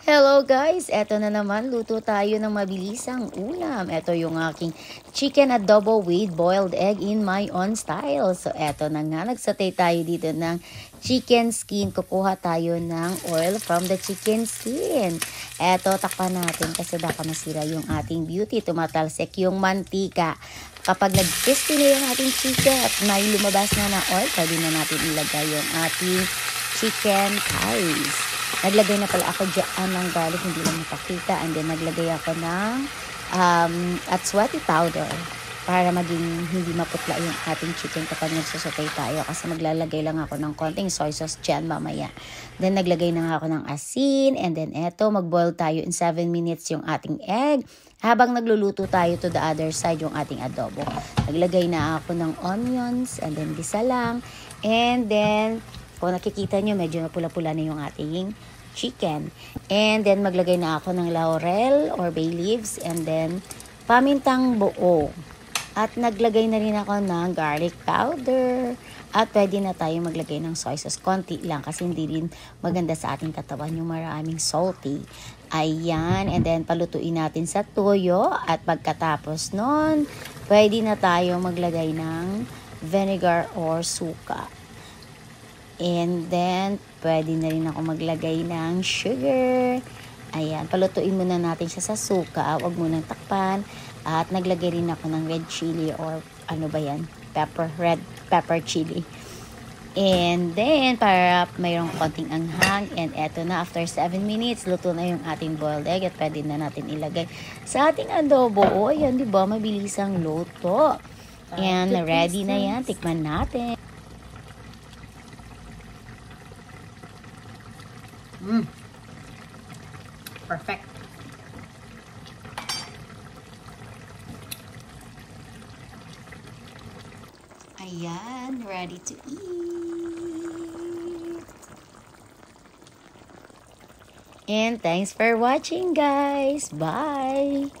Hello guys! Eto na naman, luto tayo ng mabilisang ulam. Eto yung aking chicken adobo with boiled egg in my own style. So eto na nga, nagsatay tayo dito ng chicken skin. Kukuha tayo ng oil from the chicken skin. Eto, takpan natin kasi baka masira yung ating beauty. Tumatalsik yung mantika. Kapag nag-crispy na yung ating chicken at may lumabas na oil, pwede na natin ilagay yung ating chicken thighs. Naglagay na pala ako dyan ng garlic, hindi lang napakita. And then naglagay ako ng atswati powder para maging hindi maputla yung ating chicken kapag nagsusutay tayo. Kasi maglalagay lang ako ng konting soy sauce dyan mamaya. Then naglagay na nga ako ng asin. And then eto, mag-boil tayo in 7 minutes yung ating egg. Habang nagluluto tayo to the other side yung ating adobo. Naglagay na ako ng onions and then gisa lang. And then kung nakikita nyo, medyo napula-pula na yung ating chicken. And then, maglagay na ako ng laurel or bay leaves. And then, pamintang buo. At naglagay na rin ako ng garlic powder. At pwede na tayo maglagay ng soy sauce. Konti lang kasi hindi rin maganda sa ating katawan yung maraming salty. Ayan. And then, palutuin natin sa toyo. At pagkatapos nun, pwede na tayo maglagay ng vinegar or suka. And then, pwede na rin ako maglagay ng sugar. Ayan, palutuin muna natin siya sa suka. Huwag munang takpan. At naglagay rin ako ng red chili or ano ba yan? Red pepper chili. And then, para mayroong konting anghang. And eto na, after 7 minutes, luto na yung ating boiled egg. At pwede na natin ilagay sa ating adobo. O, ayan, diba? Mabilis ang luto. And ready na yan. Tikman natin. Perfect. Ayan, ready to eat. And thanks for watching, guys. Bye.